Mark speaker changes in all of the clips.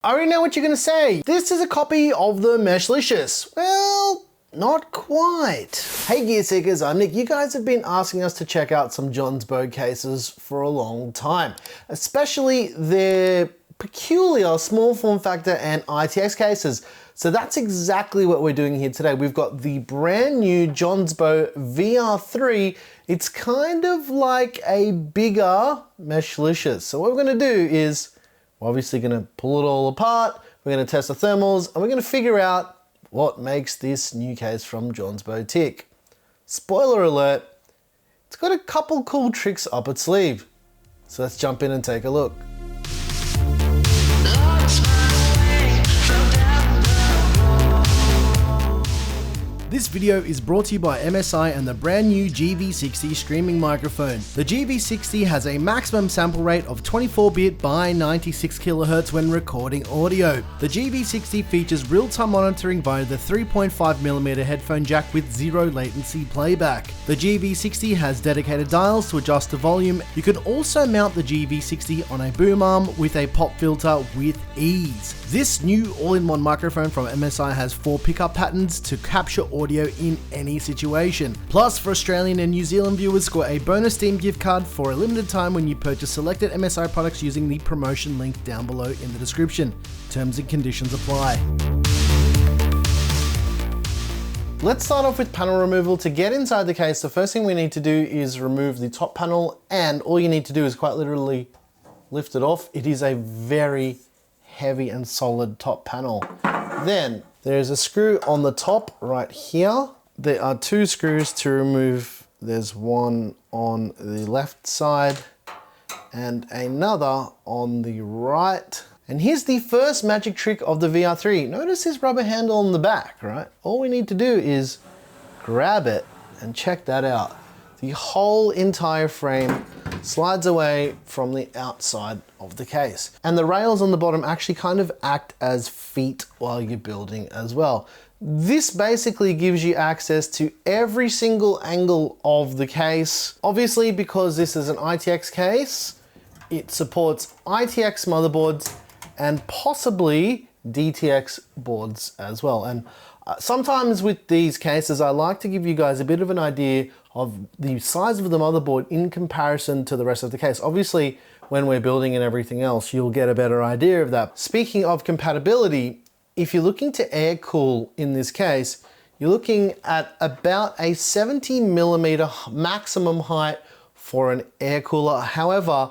Speaker 1: I already know what you're gonna say. This is a copy of the Meshlicious. Well, not quite. Hey Gear Seekers, I'm Nick. You guys have been asking us to check out some Jonsbo cases for a long time, especially their peculiar small form factor and ITX cases. So that's exactly what we're doing here today. We've got the brand new Jonsbo VR3. It's kind of like a bigger Meshlicious. So what we're gonna do is, we're obviously gonna pull it all apart, we're gonna test the thermals, and we're gonna figure out what makes this new case from Jonsbo tick. Spoiler alert, it's got a couple cool tricks up its sleeve. So let's jump in and take a look. This video is brought to you by MSI and the brand new GV60 streaming microphone. The GV60 has a maximum sample rate of 24-bit by 96 kHz when recording audio. The GV60 features real-time monitoring via the 3.5mm headphone jack with zero latency playback. The GV60 has dedicated dials to adjust the volume. You can also mount the GV60 on a boom arm with a pop filter with ease. This new all-in-one microphone from MSI has 4 pickup patterns to capture audio in any situation. Plus, for Australian and New Zealand viewers, score a bonus Steam gift card for a limited time when you purchase selected MSI products using the promotion link down below in the description. Terms and conditions apply. Let's start off with panel removal. To get inside the case, the first thing we need to do is remove the top panel, and all you need to do is quite literally lift it off. It is a very heavy and solid top panel. Then there's a screw on the top right here. There are 2 screws to remove. There's one on the left side and another on the right. And here's the first magic trick of the VR3. Notice this rubber handle on the back, right? All we need to do is grab it and check that out. The whole entire frame slides away from the outside of the case. And the rails on the bottom actually kind of act as feet while you're building as well. This basically gives you access to every single angle of the case. Obviously, because this is an ITX case, it supports ITX motherboards and possibly DTX boards as well. And sometimes with these cases, I like to give you guys a bit of an idea of the size of the motherboard in comparison to the rest of the case. Obviously, when we're building and everything else, you'll get a better idea of that. Speaking of compatibility, if you're looking to air cool in this case, you're looking at about a 70mm maximum height for an air cooler. However,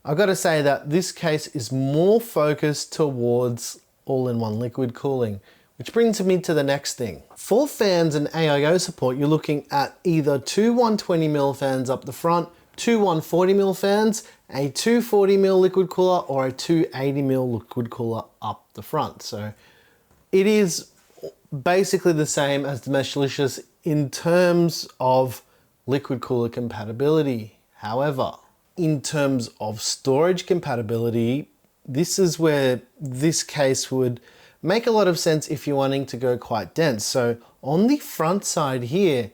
Speaker 1: I've got to say that this case is more focused towards all-in-one liquid cooling. Which brings me to the next thing. For fans and AIO support, you're looking at either 2 120mm fans up the front, 2 140mm fans, a 240mm liquid cooler, or a 280mm liquid cooler up the front. So it is basically the same as the Meshlicious in terms of liquid cooler compatibility. However, in terms of storage compatibility, this is where this case would make a lot of sense if you're wanting to go quite dense. So on the front side here,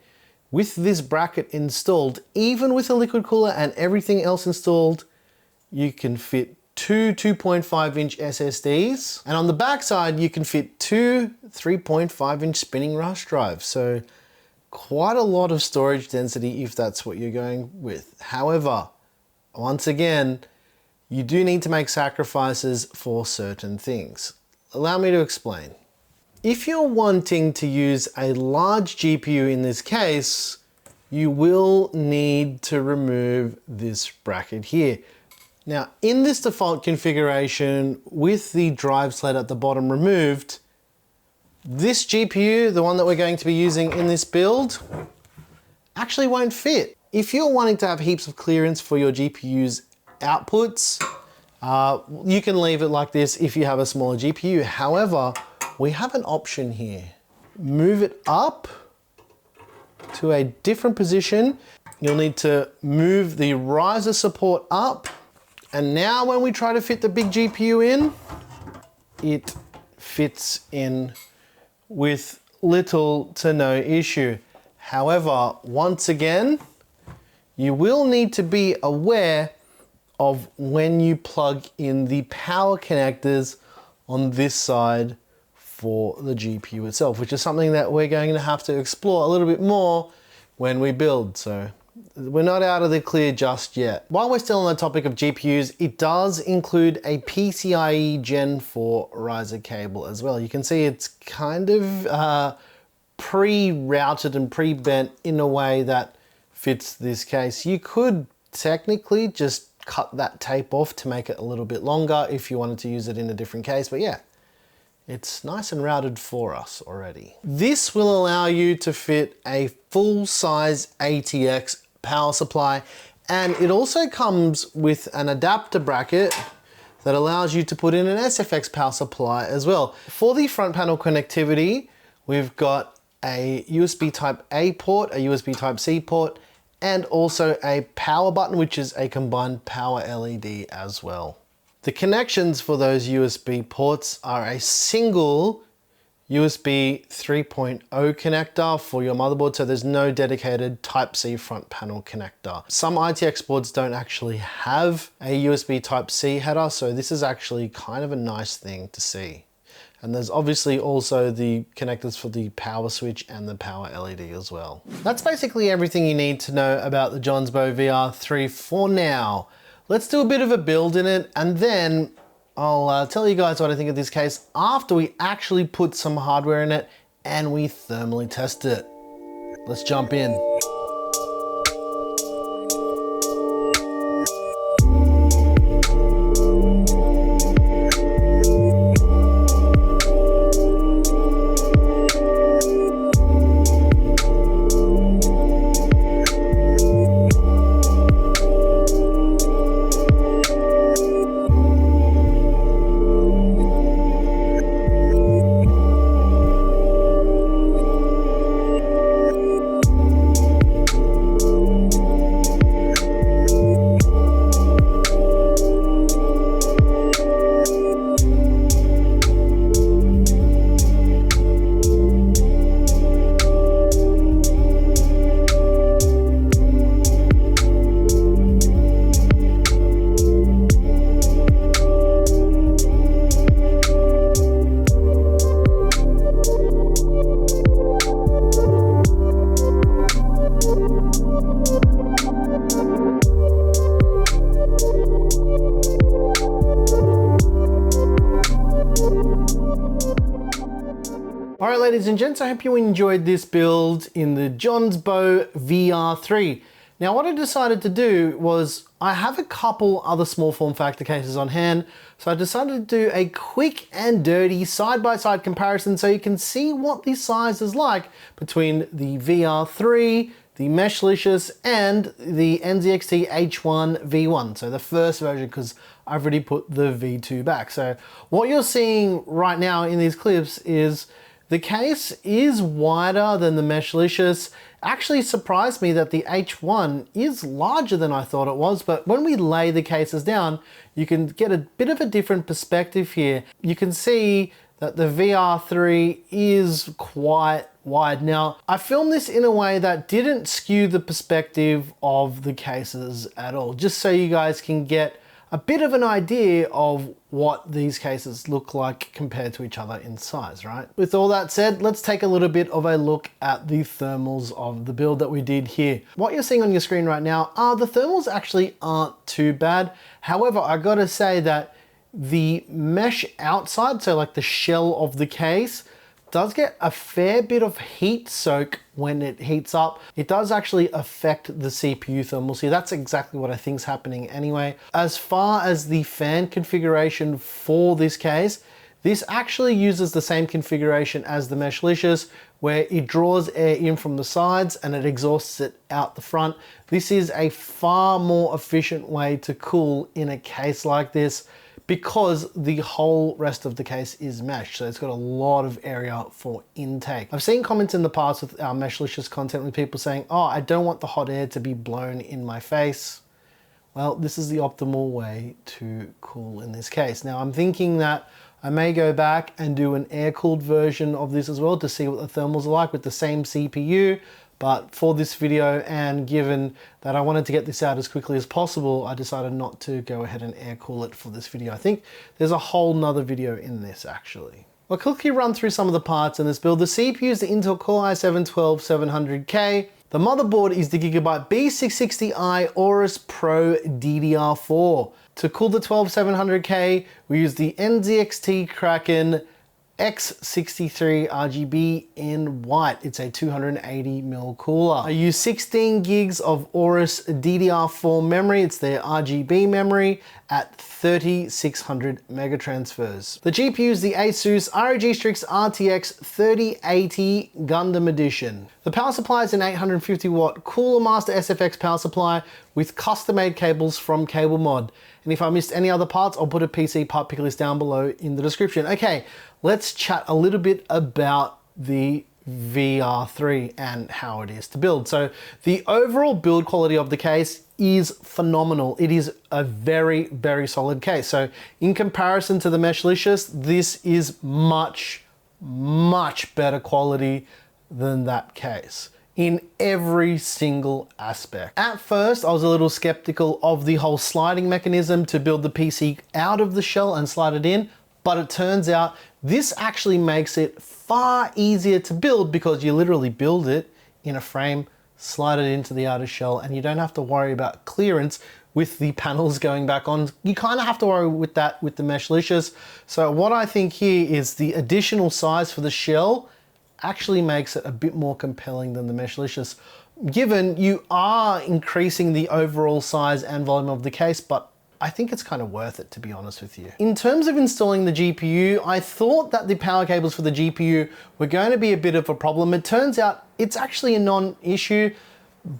Speaker 1: with this bracket installed, even with a liquid cooler and everything else installed, you can fit 2 2.5-inch SSDs. And on the back side, you can fit 2 3.5-inch spinning rush drives. So quite a lot of storage density if that's what you're going with. However, once again, you do need to make sacrifices for certain things. Allow me to explain. If you're wanting to use a large GPU in this case, you will need to remove this bracket here. Now, in this default configuration, with the drive sled at the bottom removed, this GPU, the one that we're going to be using in this build, actually won't fit. If you're wanting to have heaps of clearance for your GPU's outputs, you can leave it like this if you have a smaller GPU. However, we have an option here. Move it up to a different position. You'll need to move the riser support up. And now when we try to fit the big GPU in, it fits in with little to no issue. However, once again, you will need to be aware of when you plug in the power connectors on this side for the GPU itself, which is something that we're going to have to explore a little bit more when we build. So we're not out of the clear just yet. While we're still on the topic of GPUs, it does include a PCIe Gen 4 riser cable as well. You can see it's kind of pre-routed and pre-bent in a way that fits this case. You could technically just cut that tape off to make it a little bit longer if you wanted to use it in a different case, but yeah, it's nice and routed for us already. This will allow you to fit a full-size ATX power supply, and it also comes with an adapter bracket that allows you to put in an SFX power supply as well. For the front panel connectivity, we've got a USB Type A port, a USB Type C port, and also a power button, which is a combined power LED as well. The connections for those USB ports are a single USB 3.0 connector for your motherboard, so there's no dedicated Type-C front panel connector. Some ITX boards don't actually have a USB Type-C header, so this is actually kind of a nice thing to see. And there's obviously also the connectors for the power switch and the power LED as well. That's basically everything you need to know about the Jonsbo VR3 for now. Let's do a bit of a build in it, and then I'll tell you guys what I think of this case after we actually put some hardware in it and we thermally test it. Let's jump in. Alright ladies and gents, I hope you enjoyed this build in the Jonsbo VR3. Now what I decided to do was, I have a couple other small form factor cases on hand, so I decided to do a quick and dirty side-by-side comparison so you can see what the size is like between the VR3, the Meshlicious, and the NZXT H1 V1, so the first version, because I've already put the V2 back. So what you're seeing right now in these clips is the case is wider than the Meshlicious. Actually surprised me that the H1 is larger than I thought it was, but when we lay the cases down, you can get a bit of a different perspective here. You can see that the VR3 is quite wide. Now, I filmed this in a way that didn't skew the perspective of the cases at all, just so you guys can get a bit of an idea of what these cases look like compared to each other in size, right? With all that said, let's take a little bit of a look at the thermals of the build that we did here. What you're seeing on your screen right now are the thermals actually aren't too bad. However, I gotta say that the mesh outside, so like the shell of the case, does get a fair bit of heat soak when it heats up. It does actually affect the CPU thermal. See, that's exactly what I think is happening anyway. As far as the fan configuration for this case, this actually uses the same configuration as the Meshlicious, where it draws air in from the sides and it exhausts it out the front. This is a far more efficient way to cool in a case like this, because the whole rest of the case is mesh, so it's got a lot of area for intake. I've seen comments in the past with our Meshlicious content with people saying, oh, I don't want the hot air to be blown in my face. Well, this is the optimal way to cool in this case. Now, I'm thinking that I may go back and do an air-cooled version of this as well to see what the thermals are like with the same CPU, But for this video, and given that I wanted to get this out as quickly as possible, I decided not to go ahead and air cool it for this video. I think there's a whole nother video in this actually. I'll quickly run through some of the parts in this build. The CPU is the Intel Core i7-12700K. The motherboard is the Gigabyte B660i AORUS Pro DDR4. To cool the 12700K, we use the NZXT Kraken X63 RGB in white. It's a 280mm cooler. I use 16 gigs of AORUS DDR4 memory. It's their RGB memory at 3600 megatransfers. The GPU is the Asus GeForce RTX 3080 Gundam Edition. The power supply is an 850 watt Cooler Master SFX power supply with custom-made cables from CableMod. And if I missed any other parts, I'll put a PC part pick list down below in the description. Okay, let's chat a little bit about the VR3 and how it is to build. So the overall build quality of the case is phenomenal. It is a very, very solid case. So in comparison to the Meshlicious, this is much, much better quality than that case in every single aspect. At first, I was a little skeptical of the whole sliding mechanism to build the PC out of the shell and slide it in, but it turns out this actually makes it far easier to build because you literally build it in a frame, slide it into the outer shell, and you don't have to worry about clearance with the panels going back on. You kind of have to worry with that with the Meshlicious. So what I think here is the additional size for the shell actually makes it a bit more compelling than the Meshlicious, given you are increasing the overall size and volume of the case, but I think it's kind of worth it, to be honest with you. In terms of installing the GPU, I thought that the power cables for the GPU were going to be a bit of a problem. It turns out it's actually a non-issue,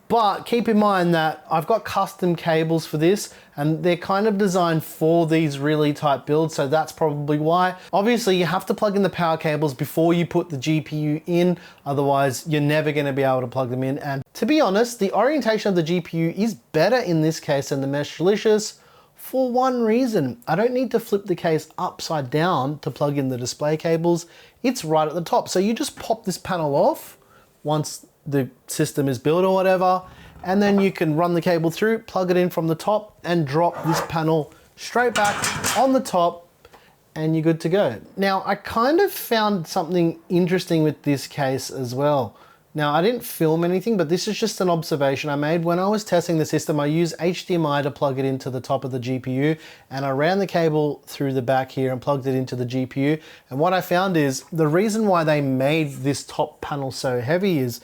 Speaker 1: but keep in mind that I've got custom cables for this and they're kind of designed for these really tight builds, so that's probably why. Obviously, you have to plug in the power cables before you put the GPU in, otherwise you're never going to be able to plug them in. And to be honest, the orientation of the GPU is better in this case than the Meshlicious for one reason. I don't need to flip the case upside down to plug in the display cables. It's right at the top. So you just pop this panel off once the system is built or whatever, and then you can run the cable through, plug it in from the top, and drop this panel straight back on the top, and you're good to go. Now, I kind of found something interesting with this case as well. Now, I didn't film anything, but this is just an observation I made. When I was testing the system, I used HDMI to plug it into the top of the GPU, and I ran the cable through the back here and plugged it into the GPU. And what I found is the reason why they made this top panel so heavy is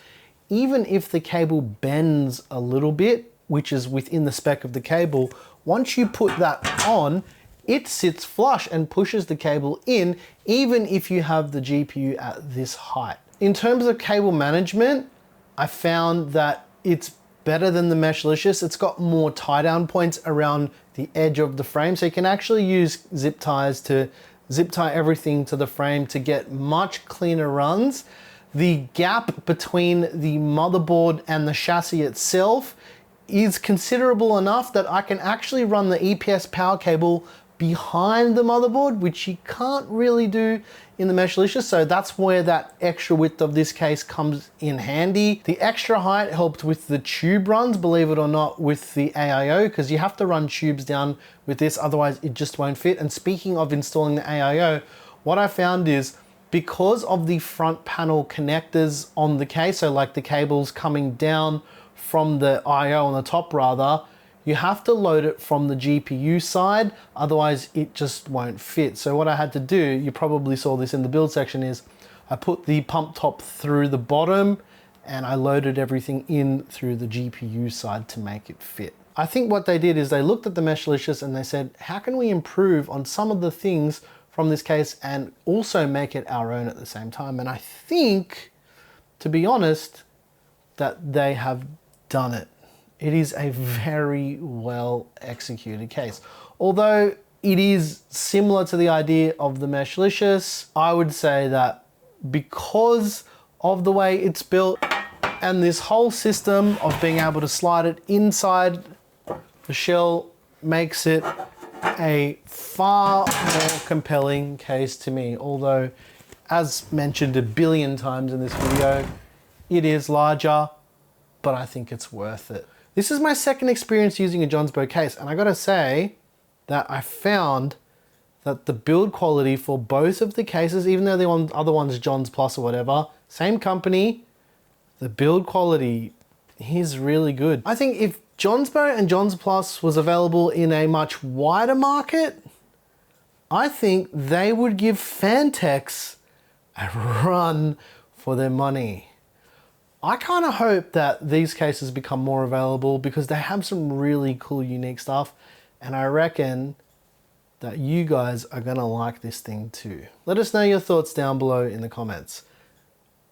Speaker 1: even if the cable bends a little bit, which is within the spec of the cable, once you put that on, it sits flush and pushes the cable in, even if you have the GPU at this height. In terms of cable management, I found that it's better than the Meshlicious. It's got more tie down points around the edge of the frame, so you can actually use zip ties to zip tie everything to the frame to get much cleaner runs. The gap between the motherboard and the chassis itself is considerable enough that I can actually run the EPS power cable behind the motherboard, which you can't really do in the Meshlicious, so that's where that extra width of this case comes in handy. The extra height helped with the tube runs, believe it or not, with the AIO, because you have to run tubes down with this, otherwise it just won't fit. And speaking of installing the AIO, what I found is because of the front panel connectors on the case, so like the cables coming down from the IO on the top rather, you have to load it from the GPU side, otherwise it just won't fit. So what I had to do, you probably saw this in the build section, is I put the pump top through the bottom and I loaded everything in through the GPU side to make it fit. I think what they did is they looked at the Meshlicious and they said, how can we improve on some of the things from this case and also make it our own at the same time? And I think, to be honest, that they have done it. It is a very well executed case. Although it is similar to the idea of the Meshlicious, I would say that because of the way it's built and this whole system of being able to slide it inside the shell makes it a far more compelling case to me. Although, as mentioned a billion times in this video, it is larger, but I think it's worth it. This is my second experience using a Jonsbo case, and I gotta say that I found that the build quality for both of the cases, even though the other one's Jons Plus or whatever, same company, the build quality is really good. I think if Jonsbo and Jons Plus was available in a much wider market, I think they would give Phanteks a run for their money. I kind of hope that these cases become more available because they have some really cool, unique stuff, and I reckon that you guys are gonna like this thing too. Let us know your thoughts down below in the comments.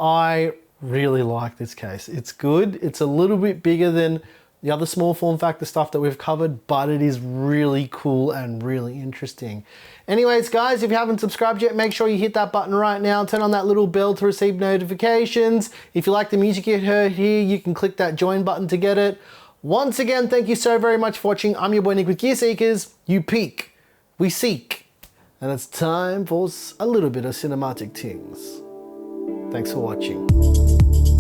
Speaker 1: I really like this case. It's good. It's a little bit bigger than the other small form factor stuff that we've covered, but it is really cool and really interesting. Anyways, guys, if you haven't subscribed yet, make sure you hit that button right now. Turn on that little bell to receive notifications. If you like the music you heard here, you can click that join button to get it. Once again, thank you so very much for watching. I'm your boy Nick with Gear Seekers. You peek, we seek, and it's time for a little bit of cinematic tings. Thanks for watching.